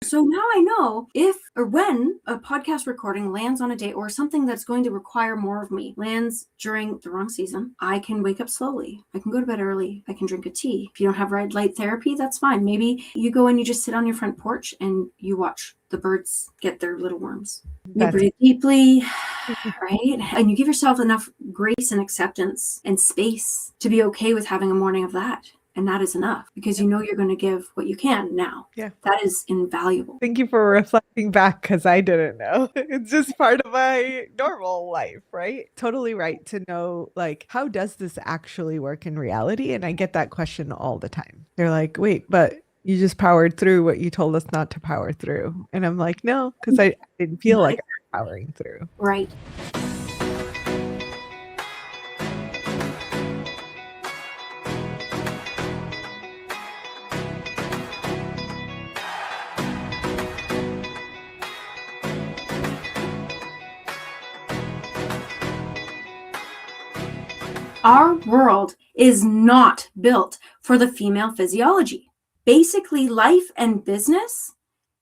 So now I know if or when a podcast recording lands on a day or something that's going to require more of me lands during the wrong season, I can wake up slowly. I can go to bed early. I can drink a tea. If you don't have red light therapy, that's fine. Maybe you go and you just sit on your front porch and you watch the birds get their little worms. You breathe deeply, right? And you give yourself enough grace and acceptance and space to be okay with having a morning of that. And that is enough because you know you're going to give what you can now. Yeah. That is invaluable. Thank you for reflecting back because I didn't know. It's just part of my normal life, right? Totally right to know, like, how does this actually work in reality? And I get that question all the time. They're like, wait, but you just powered through what you told us not to power through. And I'm like, no, because I didn't feel like I was powering through. Right. Our world is not built for the female physiology. Basically, life and business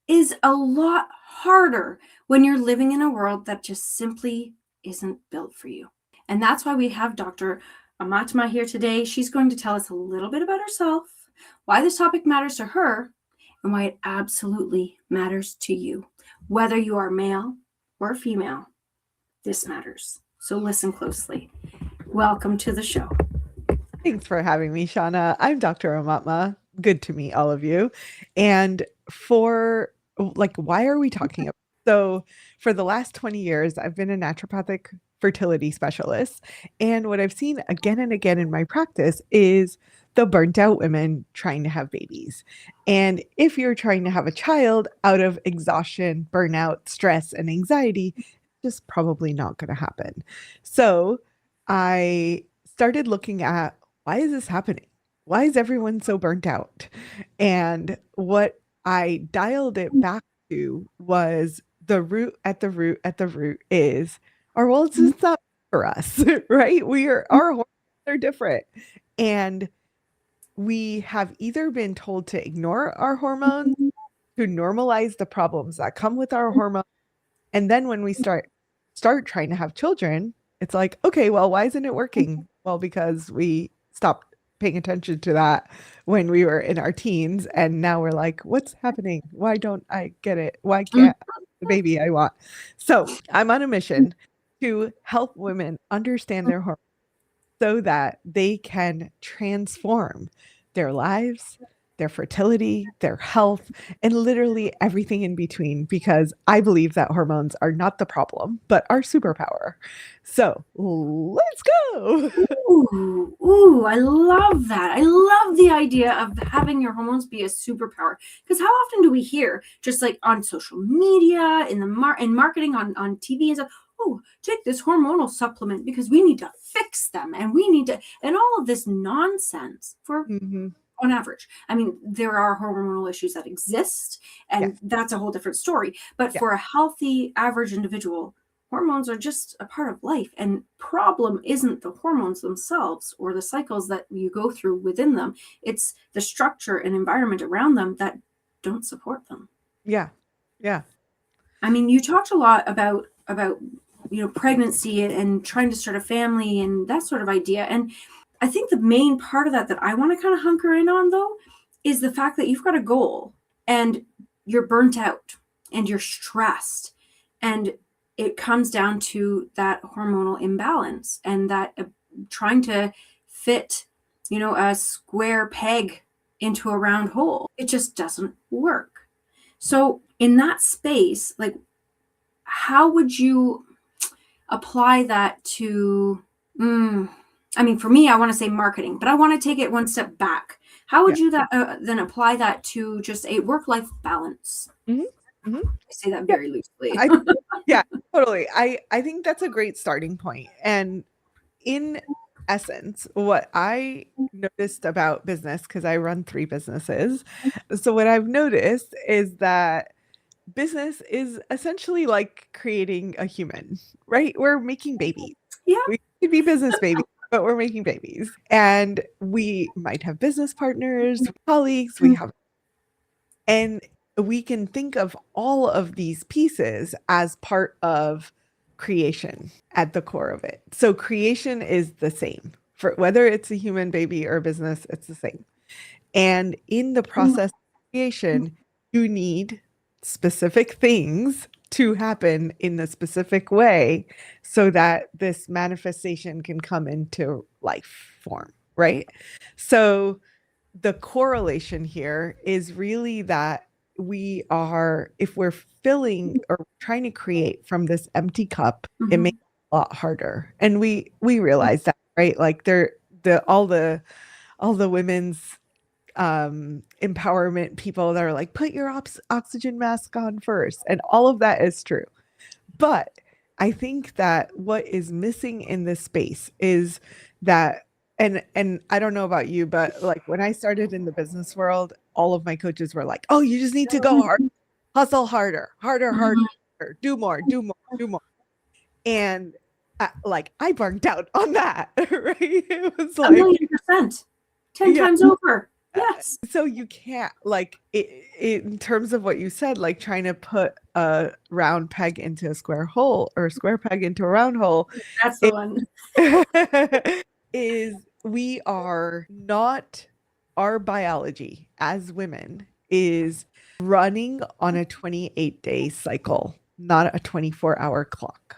is a lot harder when you're living in a world that just simply isn't built for you. And that's why we have Dr. Aumatma here today. She's going to tell us a little bit about herself, why this topic matters to her, and why it absolutely matters to you. Whether you are male or female, this matters. So listen closely. Welcome to the show. Thanks for having me, Shauna. I'm Dr. Aumatma. Good to meet all of you. And for why are we talking about? So for the last 20 years, I've been a naturopathic fertility specialist. And what I've seen again and again in my practice is the burnt out women trying to have babies. And if you're trying to have a child out of exhaustion, burnout, stress, and anxiety, it's just probably not going to happen. So I started looking at, why is this happening? Why is everyone so burnt out? And what I dialed it back to was the root is our world's just not for us, right? Our hormones are different. And we have either been told to ignore our hormones, to normalize the problems that come with our hormones. And then when we start trying to have children, it's like, okay, well, why isn't it working? Well, because we stopped paying attention to that when we were in our teens. And now we're like, what's happening? Why don't I get it? Why can't I have the baby I want? So I'm on a mission to help women understand their hormones so that they can transform their lives, their fertility, their health, and literally everything in between, because I believe that hormones are not the problem, but our superpower. So let's go. Ooh, I love that. I love the idea of having your hormones be a superpower. Because how often do we hear, just like on social media, in marketing, on TV and stuff, oh, take this hormonal supplement because we need to fix them and we need to, and all of this nonsense for on average. I mean, there are hormonal issues that exist, and that's a whole different story. But for a healthy, average individual, hormones are just a part of life. And problem isn't the hormones themselves or the cycles that you go through within them. It's the structure and environment around them that don't support them. Yeah. Yeah. I mean, you talked a lot about pregnancy and trying to start a family and that sort of idea. And I think the main part of that I want to kind of hunker in on, though, is the fact that you've got a goal and you're burnt out and you're stressed. And it comes down to that hormonal imbalance and that trying to fit, a square peg into a round hole. It just doesn't work. So in that space, like, how would you apply that to, I mean, for me, I want to say marketing, but I want to take it one step back. How would you then apply that to just a work-life balance? I say that very loosely. Yeah, totally. I think that's a great starting point. And in essence, what I noticed about business, because I run 3 businesses. So what I've noticed is that business is essentially like creating a human, right? We're making babies. Yeah. We could be business babies, but we're making babies. And we might have business partners, colleagues, and we can think of all of these pieces as part of creation at the core of it. So creation is the same for whether it's a human baby or a business, it's the same. And in the process of creation, you need specific things to happen in a specific way so that this manifestation can come into life form, right? So the correlation here is really that we are, if we're filling or trying to create from this empty cup, it makes it a lot harder. And we realize that, right? Like all the women's empowerment people that are like, put your oxygen mask on first. And all of that is true. But I think that what is missing in this space is that, and I don't know about you, but like when I started in the business world, all of my coaches were like, oh, you just need to go hard, hustle harder, harder, harder, do more, do more, do more. And I burned out on that, right? It was A like, million percent. 10 yeah. times over. Yes. So you can't in terms of what you said, like trying to put a round peg into a square hole or a square peg into a round hole. That's the one. Is we are not, our biology as women is running on a 28-day cycle, not a 24-hour clock,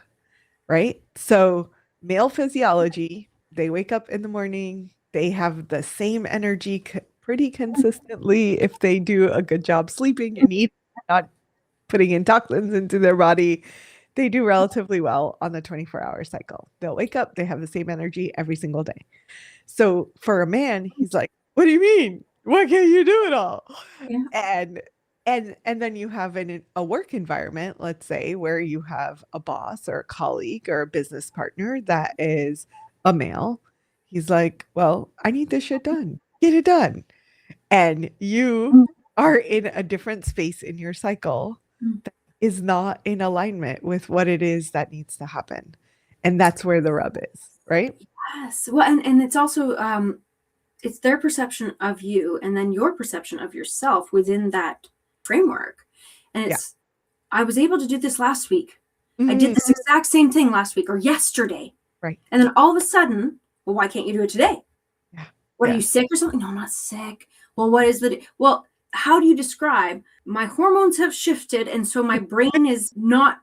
right? So male physiology, they wake up in the morning, they have the same energy pretty consistently if they do a good job sleeping and eat, not putting in toxins into their body. They do relatively well on the 24-hour cycle. They'll wake up, they have the same energy every single day. So for a man, he's like, what do you mean? Why can't you do it all? Yeah. And then you have a work environment, let's say, where you have a boss or a colleague or a business partner that is a male. He's like, well, I need this shit done. Get it done. And you are in a different space in your cycle that is not in alignment with what it is that needs to happen. And that's where the rub is, right? Yes. Well, and it's also it's their perception of you and then your perception of yourself within that framework. And Yeah. I was able to do this last week. I did Mhm. this exact same thing last week or yesterday. Right. And then all of a sudden, well, why can't you do it today? Yeah. What, Yeah. are you sick or something? No, I'm not sick. Well, what is the, well, how do you describe my hormones have shifted and so my brain is not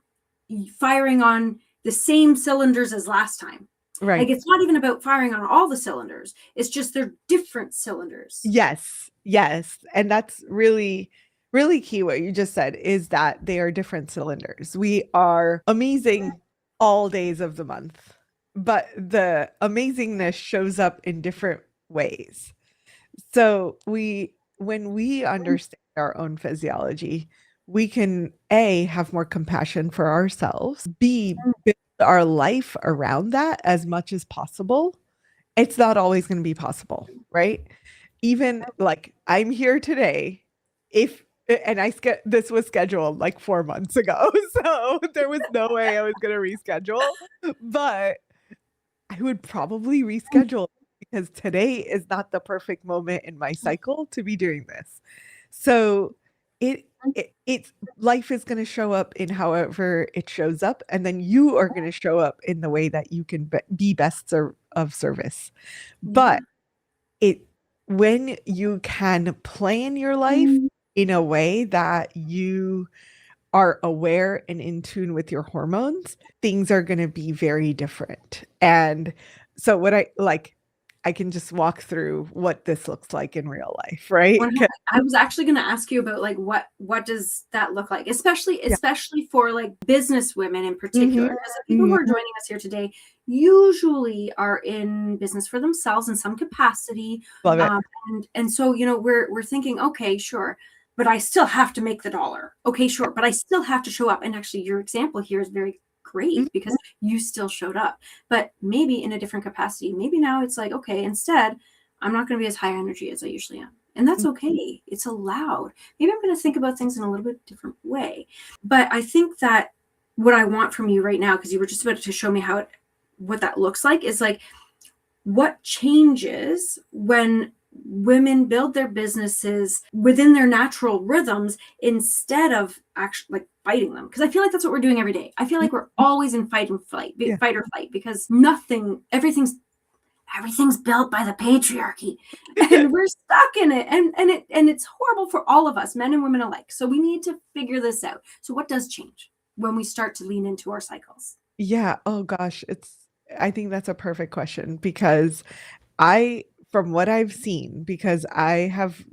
firing on the same cylinders as last time? Right. Like, it's not even about firing on all the cylinders. It's just they're different cylinders. Yes. Yes. And that's really, really key. What you just said is that they are different cylinders. We are amazing all days of the month, but the amazingness shows up in different ways. So when we understand our own physiology, we can A, have more compassion for ourselves, B, build our life around that as much as possible. It's not always going to be possible, right? Even like I'm here today, if and this was scheduled like 4 months ago, so there was no way I was going to reschedule, but I would probably reschedule because today is not the perfect moment in my cycle to be doing this. So it's life is going to show up in however it shows up, and then you are going to show up in the way that you can be best of service. But it when you can plan your life in a way that you are aware and in tune with your hormones, things are going to be very different. And so what I can just walk through what this looks like in real life, right? I was actually going to ask you about like what does that look like, especially Yeah. for like business women in particular, Mhm. because the people who are joining us here today usually are in business for themselves in some capacity. Love it. And so we're thinking, okay, sure, but I still have to make the dollar. Okay, sure, but I still have to show up. And actually, your example here is very great because you still showed up, but maybe in a different capacity. Maybe now it's like, okay, instead, I'm not going to be as high energy as I usually am. And that's okay. It's allowed. Maybe I'm going to think about things in a little bit different way. But I think that what I want from you right now, because you were just about to show me what that looks like, is like, what changes when women build their businesses within their natural rhythms instead of actually like fighting them, because I feel like that's what we're doing every day. I feel like we're always in fight Yeah. or flight, because everything's built by the patriarchy, and we're stuck in it, and it's horrible for all of us, men and women alike. So we need to figure this out. So what does change when we start to lean into our cycles? Yeah. Oh gosh, I think that's a perfect question because from what I've seen, because I have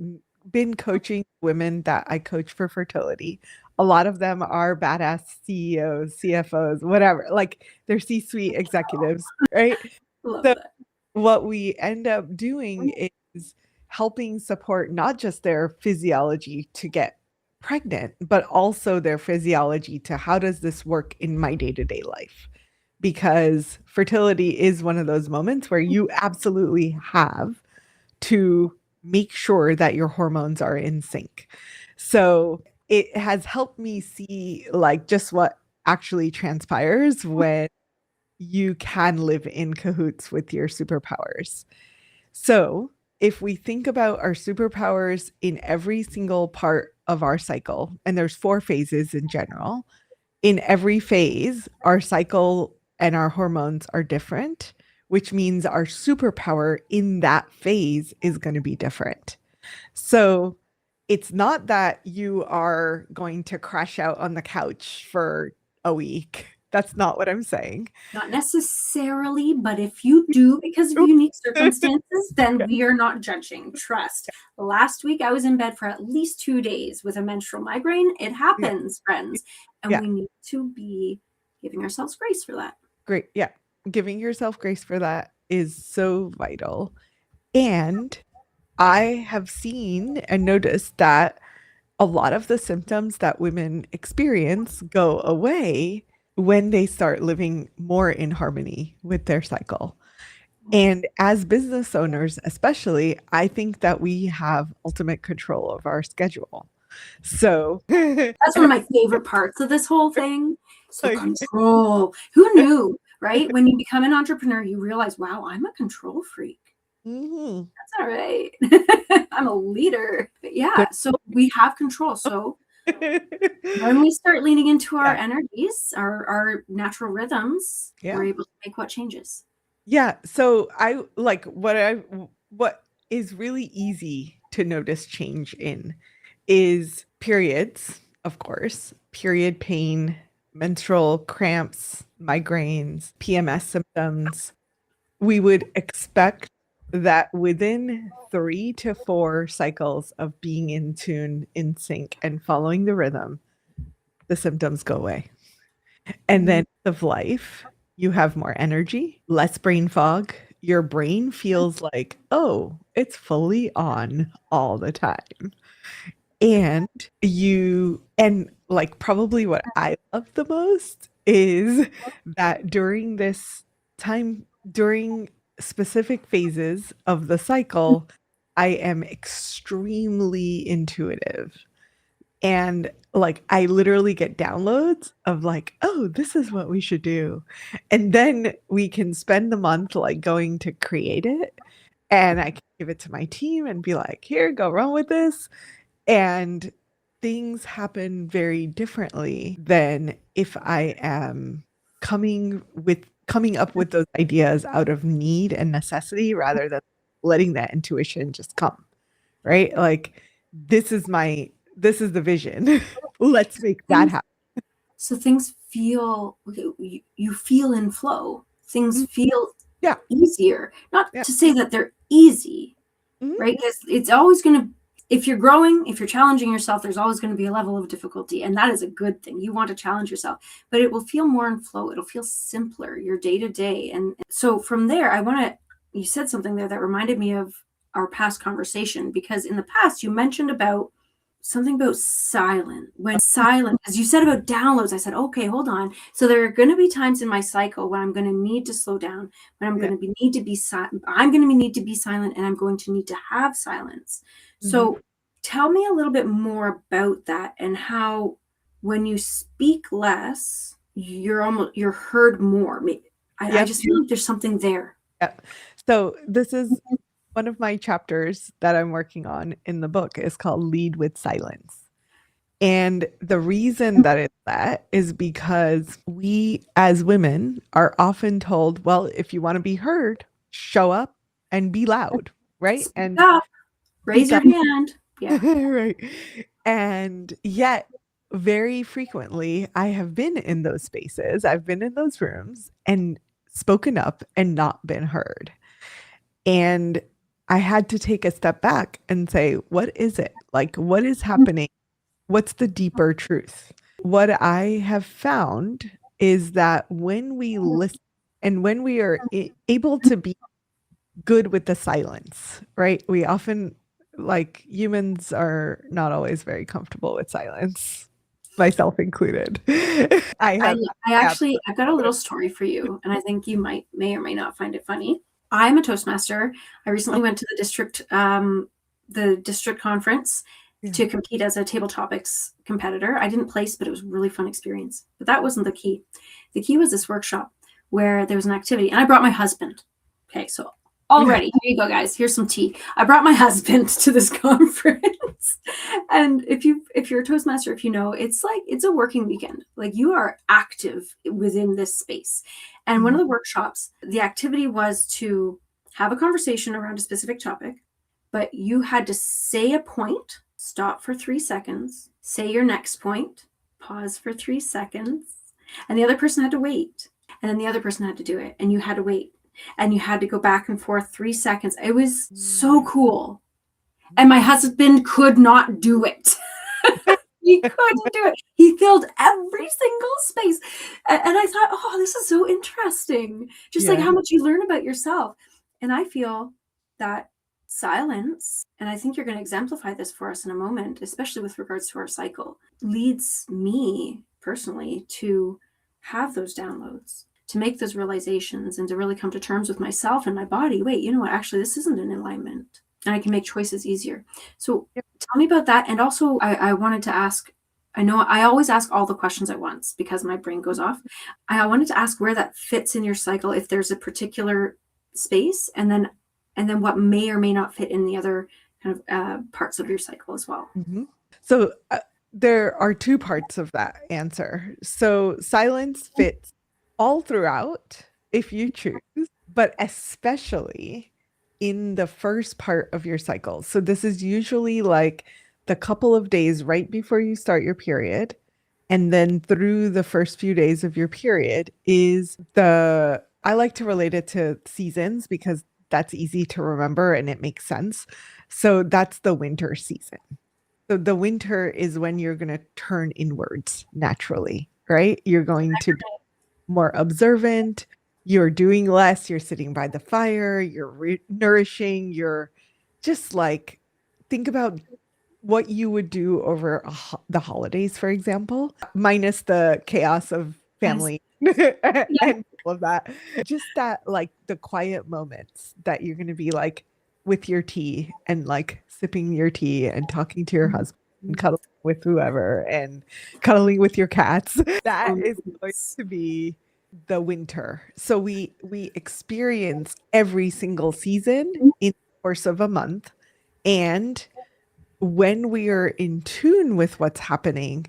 been coaching women that I coach for fertility, a lot of them are badass CEOs, CFOs, whatever, like they're C-suite executives, right? Love So that. what we end up doing is helping support not just their physiology to get pregnant, but also their physiology to how does this work in my day-to-day life? Because fertility is one of those moments where you absolutely have to make sure that your hormones are in sync. So it has helped me see like just what actually transpires when you can live in cahoots with your superpowers. So if we think about our superpowers in every single part of our cycle, and there's 4 phases in general, in every phase, our cycle and our hormones are different, which means our superpower in that phase is going to be different. So it's not that you are going to crash out on the couch for a week. That's not what I'm saying. Not necessarily, but if you do because of unique circumstances, then we are not judging. Trust. Last week, I was in bed for at least 2 days with a menstrual migraine. It Yeah. happens, friends. And Yeah. we need to be giving ourselves grace for that. Great. Yeah. Giving yourself grace for that is so vital. And I have seen and noticed that a lot of the symptoms that women experience go away when they start living more in harmony with their cycle. And as business owners, especially, I think that we have ultimate control of our schedule. So, That's one of my favorite parts of this whole thing. It's the like, control. Who knew, right? When you become an entrepreneur, you realize, wow, I'm a control freak. mhm. That's all right. I'm a leader. But There- yeah, so we have control. So when we start leaning into our yeah, energies, our natural rhythms, we're yeah. able to make what changes? Yeah, so I like what is really easy to notice change in is periods, of course, period pain, menstrual cramps, migraines, PMS symptoms. We would expect that within 3 to 4 cycles of being in tune, in sync, and following the rhythm, the symptoms go away. And then of life, you have more energy, less brain fog. Your brain feels like, oh, it's fully on all the time. And and like probably what I love the most is that during this time, during specific phases of the cycle, I am extremely intuitive. And like I literally get downloads of like, oh, this is what we should do. And then we can spend the month like going to create it. And I can give it to my team and be like, here, go run with this. And things happen very differently than if I am coming up with those ideas out of need and necessity rather than letting that intuition just come, right? Like this is the vision. Let's make that Things, happen. so things feel, you feel in flow. Things Mhm. feel Yeah. easier. Not Yeah. to say that they're easy, Mhm. right? Because it's always going to, if you're growing, if you're challenging yourself, there's always going to be a level of difficulty. And that is a good thing. You want to challenge yourself, but it will feel more in flow. It'll feel simpler, your day to day. And so from there, you said something there that reminded me of our past conversation, because in the past, you mentioned about something about silent. When silent, as you said about downloads, I said, okay, hold on. So there are going to be times in my cycle when I'm going to need to slow down, when I'm Yeah. going to need to be silent. I'm going to need to be silent, and I'm going to need to have silence. Mhm. So tell me a little bit more about that, and how when you speak less, you're heard more. I Yep. just feel like there's something there. Yep. So this is One of my chapters that I'm working on in the book is called Lead with Silence. And the reason that it's that is because we as women are often told, well, if you want to be heard, show up and be loud, right? Speak And up, raise speak your up. hand. Yeah. Right. And yet, very frequently, I have been in those spaces, I've been in those rooms and spoken up and not been heard. And I had to take a step back and say, what is it? Like, what is happening? What's the deeper truth? What I have found is that when we listen and when we are able to be good with the silence, right? We often, like humans, are not always very comfortable with silence, myself included. I I have, I have actually I've got a little story for you, and I think you may or may not find it funny. I'm a Toastmaster. I recently went to the district conference yeah. to compete as a table topics competitor. I didn't place, but it was a really fun experience. But that wasn't the key. The key was this workshop where there was an activity, and I brought my husband. Okay, so already, here you go, guys. Here's some tea. I brought my husband to this conference. And if you're a Toastmaster, if you know, it's like it's a working weekend. Like you are active within this space. And one of the workshops, the activity was to have a conversation around a specific topic, but you had to say a point, stop for 3 seconds, say your next point, pause for 3 seconds, and the other person had to wait. And then the other person had to do it, and you had to wait. And you had to go back and forth 3 seconds. It was so cool. And my husband could not do it. He couldn't do it. He filled every single space. And I thought, oh, this is so interesting. Just like Yeah. how much you learn about yourself. And I feel that silence, and I think you're going to exemplify this for us in a moment, especially with regards to our cycle, leads me personally to have those downloads, to make those realizations, and to really come to terms with myself and my body. Wait, you know what? Actually, this isn't in alignment. And I can make choices easier. So tell me about that. And also, I wanted to ask, I know I always ask all the questions at once because my brain goes off. I wanted to ask where that fits in your cycle, if there's a particular space, and then what may or may not fit in the other kind of parts of your cycle as well. So there are two parts of that answer. So silence fits all throughout if you choose, but especially in the first part of your cycle. So this is usually like the couple of days right before you start your period. And then through the first few days of your period is I like to relate it to seasons because that's easy to remember and it makes sense. So that's the winter season. So the winter is when you're going to turn inwards naturally, right? You're going to be more observant. You're doing less. You're sitting by the fire. You're nourishing. You're just like, think about what you would do over the holidays, for example, minus the chaos of Yes. family Yeah. and all of that. Just that, like the quiet moments that you're going to be like with your tea and like sipping your tea and talking to your husband and cuddling with whoever and cuddling with your cats. That is going to be the winter. So we experience every single season in the course of a month. And when we are in tune with what's happening,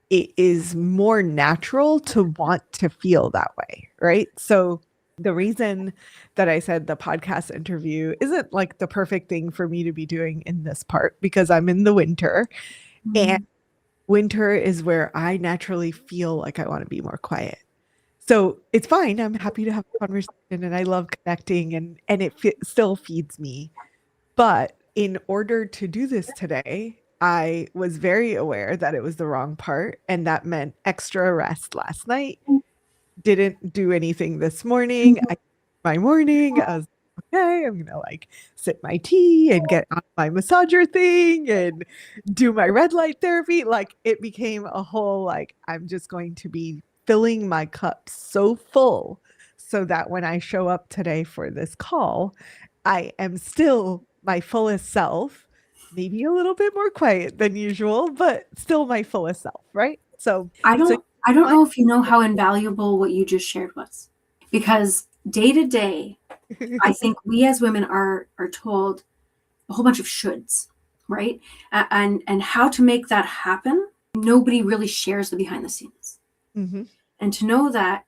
it is more natural to want to feel that way, right? So the reason that I said the podcast interview isn't like the perfect thing for me to be doing in this part because I'm in the winter, and winter is where I naturally feel like I want to be more quiet. So it's fine. I'm happy to have a conversation and I love connecting and it still feeds me. But in order to do this today, I was very aware that it was the wrong part. And that meant extra rest last night. Didn't do anything this morning. My morning, I was okay, I'm gonna like sip my tea and get on my massager thing and do my red light therapy. Like it became a whole like I'm just going to be filling my cup so full so that when I show up today for this call, I am still my fullest self, maybe a little bit more quiet than usual, but still my fullest self, right? So I so don't know if you know how invaluable what you just shared was, because day to day, I think we as women are told a whole bunch of shoulds, right? And how to make that happen, nobody really shares the behind the scenes. Mm-hmm. And to know that,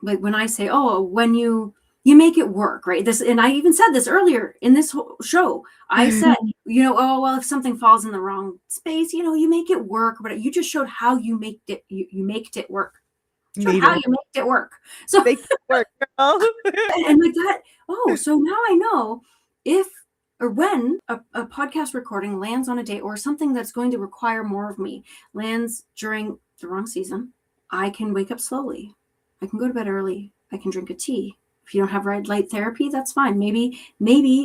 like when I say, oh, when you make it work, right? This, and I even said this earlier in this show. I said, oh well, if something falls in the wrong space, you make it work. But you just showed how you made it. You made it work. Showed Made how it you made it work. So make it work, girl. and like that. Oh, so now I know if or when a podcast recording lands on a day or something that's going to require more of me lands during the wrong season, I can wake up slowly. I can go to bed early. I can drink a tea. If you don't have red light therapy, that's fine. Maybe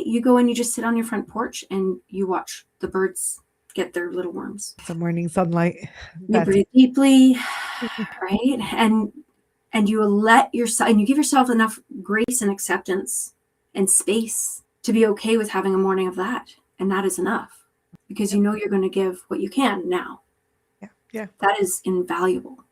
you go and you just sit on your front porch and you watch the birds get their little worms. Some morning sunlight. You breathe deeply, right? And you let yourself, and you give yourself enough grace and acceptance and space to be okay with having a morning of that. And that is enough because Yep. you're going to give what you can now. Yeah. That is invaluable.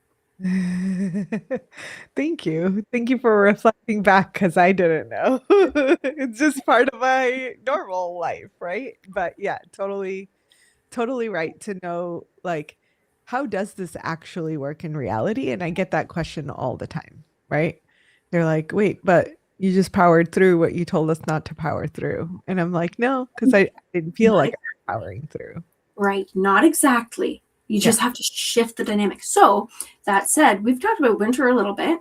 Thank you. Thank you for reflecting back because I didn't know. It's just part of my normal life, right? But yeah, totally right to know like how does this actually work in reality? And I get that question all the time, right? They're like, wait, but you just powered through what you told us not to power through. And I'm like, no, because I didn't feel Not like I was powering through. right. Not exactly. You Yeah. just have to shift the dynamic. So that said, we've talked about winter a little bit.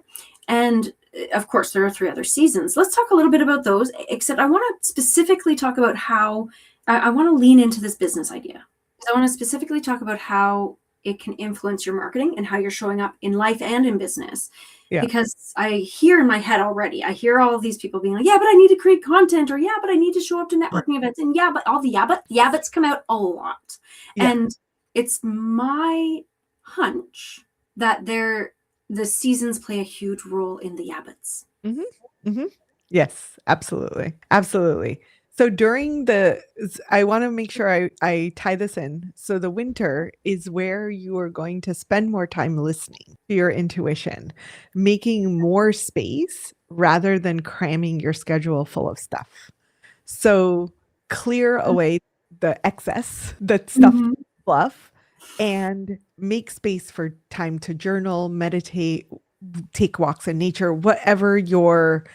And of course, there are 3 other seasons. Let's talk a little bit about those, except I want to specifically talk about how I want to lean into this business idea. I want to specifically talk about how it can influence your marketing and how you're showing up in life and in business. Yeah. Because I hear in my head already, I hear all of these people being like, yeah, but I need to create content, or yeah, but I need to show up to networking events. And yeah, but all the yeah, buts come out a lot. Yeah. And it's my hunch that the seasons play a huge role in the yabbits. Mm-hmm. Mm-hmm. Yes, absolutely. Absolutely. So I want to make sure I tie this in. So the winter is where you are going to spend more time listening to your intuition, making more space rather than cramming your schedule full of stuff. So clear away the excess, the stuff, Mhm. fluff, and make space for time to journal, meditate, take walks in nature, whatever your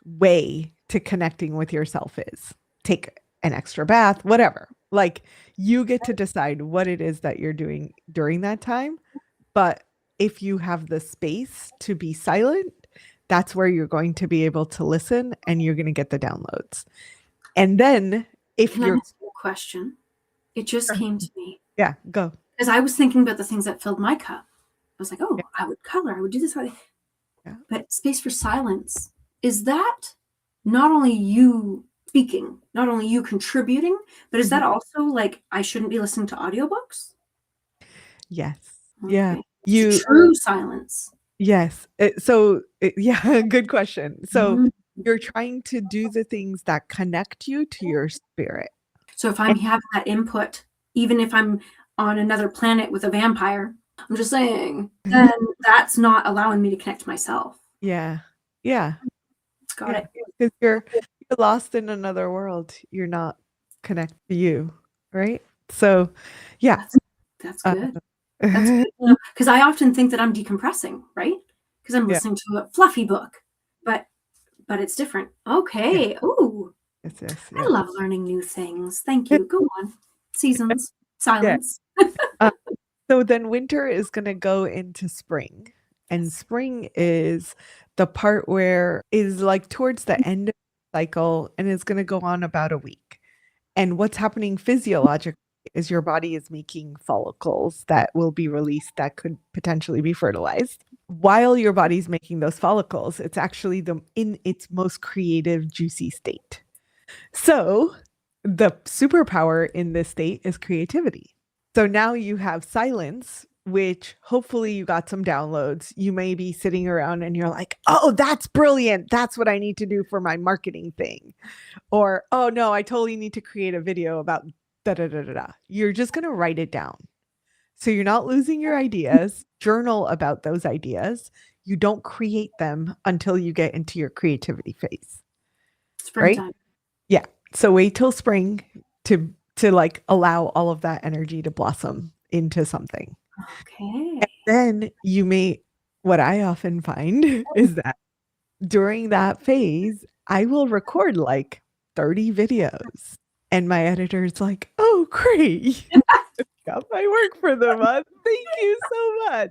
way to connecting with yourself is. Take an extra bath, whatever. Like you get to decide what it is that you're doing during that time. But if you have the space to be silent, that's where you're going to be able to listen and you're going to get the downloads. And then if Can I you're, ask you a question? It just came to me yeah, go. because I was thinking about the things that filled my cup. I was like, Yeah. oh, I would color, I would do this. Yeah. But space for silence, is that not only you speaking, not only you contributing, but is Mhm. that also like I shouldn't be listening to audiobooks? Yes. Yeah. Okay. It's You, true silence. yes. Yeah, good question. So Mhm. you're trying to do the things that connect you to your spirit. So if I'm And having that input, even if I'm on another planet with a vampire, I'm just saying, then that's not allowing me to connect to myself. yeah. Yeah. Got Yeah. it. Because you're lost in another world. You're not connected to you. Right. So yeah. That's Uh, good. That's good. Because I often think that I'm decompressing, right? Because I'm yeah. listening to a fluffy book, but it's different. Yeah. Okay. Ooh, Yes. I Yeah. love learning new things. Thank you. Go on. Seasons, Yeah. silence. Uh, so then winter is going to go into spring. And Yes. spring is the part where is like towards the end of the cycle and it's going to go on about a week. And what's happening physiologically is your body is making follicles that will be released that could potentially be fertilized. While your body's making those follicles, it's actually in its most creative, juicy state. So the superpower in this state is creativity. So now you have silence, which hopefully you got some downloads. You may be sitting around and you're like, oh, that's brilliant. That's what I need to do for my marketing thing. Or, oh, no, I totally need to create a video about da da da da da. You're just going to write it down. So you're not losing your ideas. Journal about those ideas. You don't create them until you get into your creativity phase, right? Springtime. Yeah. So wait till spring to like allow all of that energy to blossom into something. Okay. Then you may, what I often find is that during that phase, I will record like 30 videos. And my editor's like, oh, great. Got my work for the month. Thank you so much.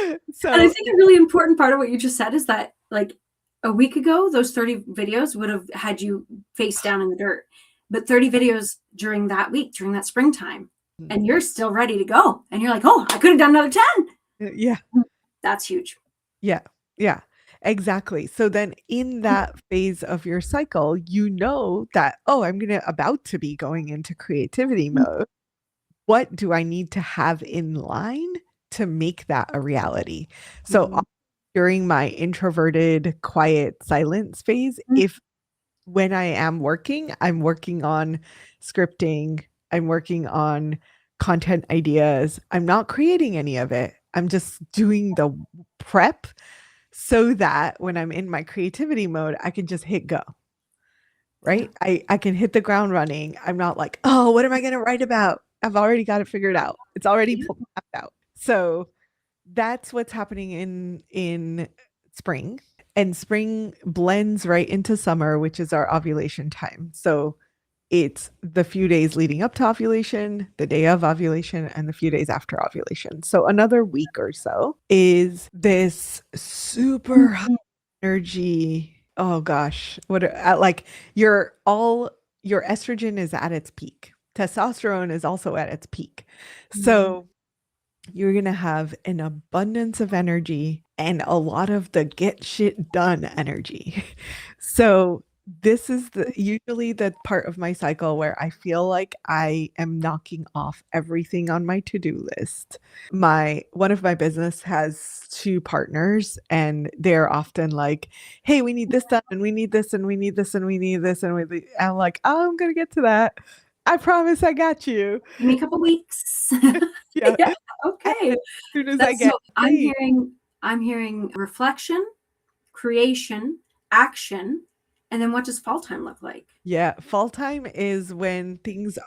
And I So, think a really important part of what you just said is that, like, a week ago, those 30 videos would have had you face down in the dirt. But 30 videos during that week, during that springtime, and you're still ready to go. And you're like, oh, I could have done another 10. yeah, That's huge. yeah, yeah, exactly. So then in that phase of your cycle, you know that, oh, I'm about to be going into creativity mode. What do I need to have in line to make that a reality? So Mhm. during my introverted, quiet, silence phase, if when I am working, I'm working on scripting, I'm working on content ideas. I'm not creating any of it. I'm just doing the prep so that when I'm in my creativity mode, I can just hit go, Yeah. right? I can hit the ground running. I'm not like, oh, what am I going to write about? I've already got it figured out. It's already Yeah. mapped out. So that's what's happening in spring. And spring blends right into summer, which is our ovulation time. So it's the few days leading up to ovulation, the day of ovulation, and the few days after ovulation. So another week or so is this super high energy. Oh gosh, like your estrogen is at its peak. Testosterone is also at its peak. So you're going to have an abundance of energy and a lot of the get shit done energy. So this is usually the part of my cycle where I feel like I am knocking off everything on my to-do list. My one of my business has two partners and they're often like, "Hey, we need this done and we need this and we need this and we need this I'm like, "Oh, I'm going to get to that. I promise I got you." Give me a couple weeks. Yeah. Yeah. And Okay. as soon as I That's get so I'm hearing reflection, creation, action, and then what does fall time look like? yeah, fall time is when things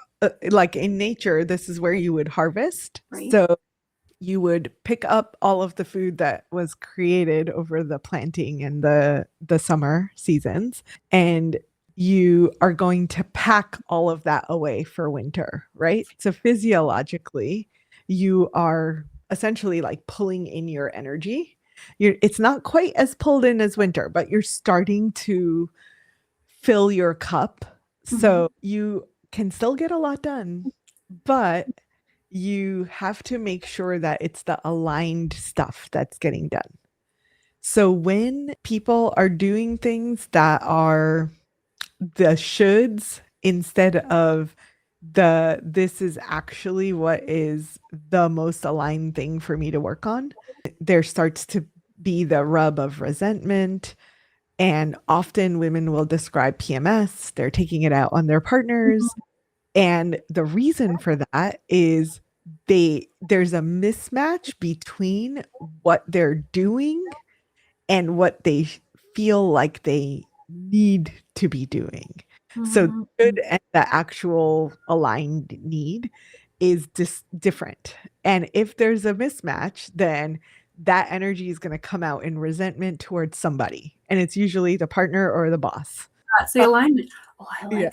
like in nature, this is where you would harvest. Right? So you would pick up all of the food that was created over the planting and the summer seasons, and you are going to pack all of that away for winter, right? So physiologically, you are essentially like pulling in your energy. It's not quite as pulled in as winter, but you're starting to fill your cup. Mhm. So you can still get a lot done, but you have to make sure that it's the aligned stuff that's getting done. So when people are doing things that are the shoulds instead of this is actually what is the most aligned thing for me to work on, there starts to be the rub of resentment. And often women will describe PMS, they're taking it out on their partners. And the reason for that is there's a mismatch between what they're doing and what they feel like they need to be doing. So Mhm. good and the actual aligned need is just different. And if there's a mismatch, then that energy is going to come out in resentment towards somebody. And it's usually the partner or the boss. That's the alignment. Oh, I Yeah.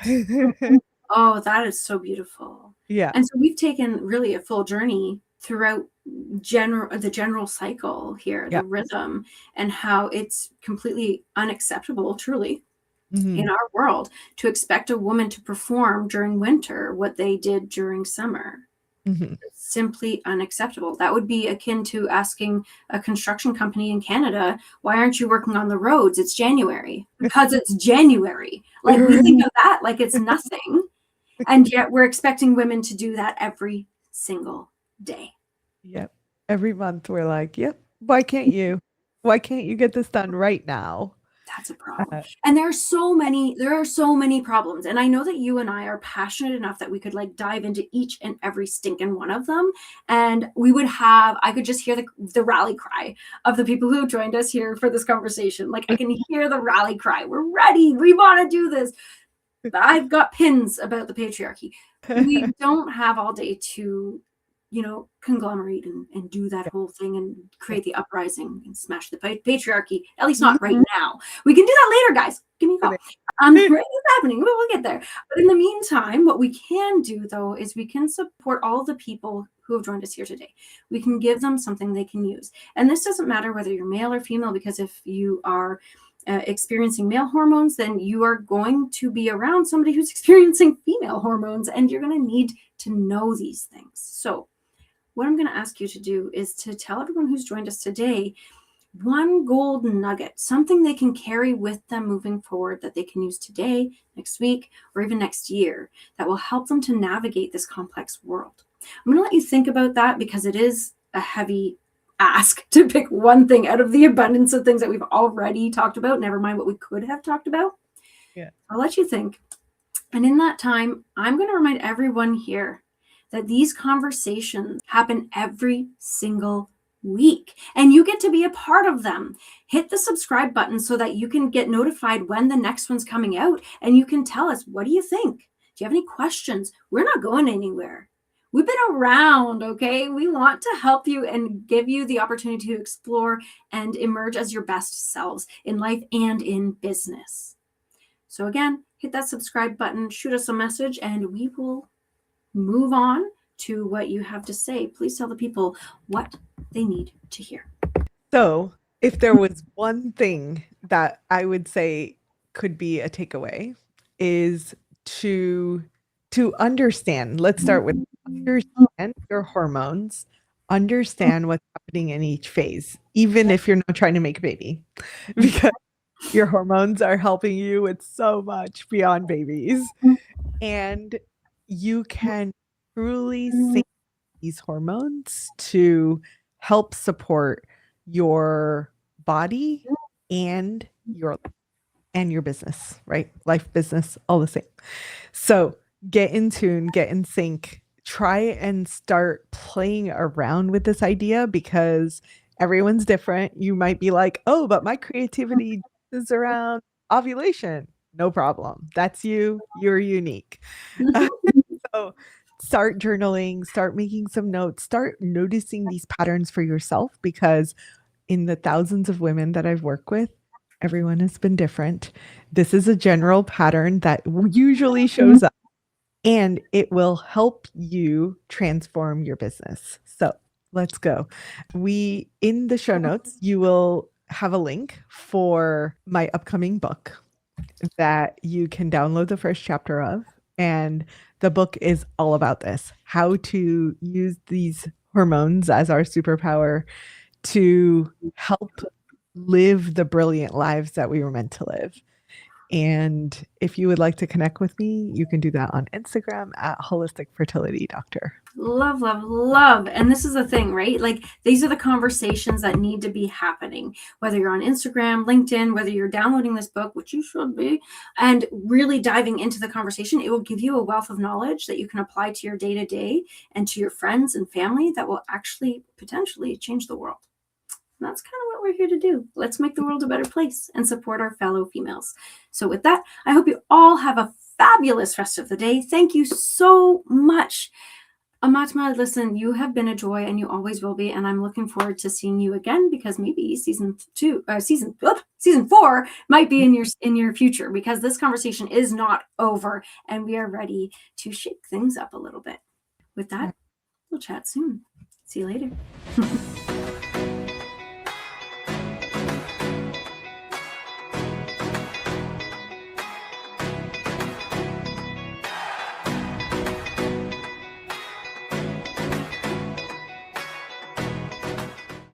like that. Oh, that is so beautiful. Yeah. And so we've taken really a full journey throughout the general cycle here, Yeah. the rhythm, and how it's completely unacceptable, truly, in Mhm. our world to expect a woman to perform during winter what they did during summer. Mhm. It's simply unacceptable. That would be akin to asking a construction company in Canada, why aren't you working on the roads? It's January. Because it's January. Like, we think of that like it's nothing. And yet we're expecting women to do that every single day. Yep. Every month we're like, "Yep, why can't you? Why can't you get this done right now?" That's a problem. Uh, And there are so many problems. And I know that you and I are passionate enough that we could like dive into each and every stinking one of them. And I could just hear the rally cry of the people who have joined us here for this conversation. Like I can hear the rally cry. We're ready. We want to do this. I've got pins about the patriarchy. We don't have all day to, conglomerate and do that whole thing and yeah. create the uprising and smash the patriarchy. At least not right Mhm. now. We can do that later, guys. Give me a call. Right, it's happening. We'll get there. But in the meantime, what we can do though is we can support all the people who have joined us here today. We can give them something they can use. And this doesn't matter whether you're male or female, because if you are experiencing male hormones, then you are going to be around somebody who's experiencing female hormones, and you're going to need to know these things. So what I'm going to ask you to do is to tell everyone who's joined us today one gold nugget, something they can carry with them moving forward that they can use today, next week, or even next year that will help them to navigate this complex world. I'm going to let you think about that because it is a heavy ask to pick one thing out of the abundance of things that we've already talked about, never mind what we could have talked about. Yeah. I'll let you think. And in that time, I'm going to remind everyone here that these conversations happen every single week and you get to be a part of them. Hit the subscribe button so that you can get notified when the next one's coming out and you can tell us, what do you think? Do you have any questions? We're not going anywhere. We've been around, okay? We want to help you and give you the opportunity to explore and emerge as your best selves in life and in business. So again, hit that subscribe button, shoot us a message, and we will move on to what you have to say. Please tell the people what they need to hear. So, if there was one thing that I would say could be a takeaway is to understand. Let's start with understand your hormones, understand what's happening in each phase, even if you're not trying to make a baby, because your hormones are helping you with so much beyond babies. And you can truly sync these hormones to help support your body and your business, right? Life, business, all the same. So get in tune, get in sync, try and start playing around with this idea because everyone's different. You might be like, oh, but my creativity is around ovulation. No problem. That's you. You're unique. So start journaling, start making some notes, start noticing these patterns for yourself because in the thousands of women that I've worked with, everyone has been different. This is a general pattern that usually shows up and it will help you transform your business. So let's go. In the show notes, you will have a link for my upcoming book that you can download the first chapter of. And the book is all about this, how to use these hormones as our superpower to help live the brilliant lives that we were meant to live. And if you would like to connect with me, you can do that on Instagram at Holistic Fertility Doctor. Love, love, love. And this is the thing, right? Like these are the conversations that need to be happening, whether you're on Instagram, LinkedIn, whether you're downloading this book, which you should be, and really diving into the conversation. It will give you a wealth of knowledge that you can apply to your day-to-day and to your friends and family that will actually potentially change the world. And that's kind of what we're here to do. Let's make the world a better place and support our fellow females. So with that, I hope you all have a fabulous rest of the day. Thank you so much. Aumatma, listen, you have been a joy and you always will be. And I'm looking forward to seeing you again because maybe season 4 might be in your future because this conversation is not over and we are ready to shake things up a little bit. With that, we'll chat soon. See you later.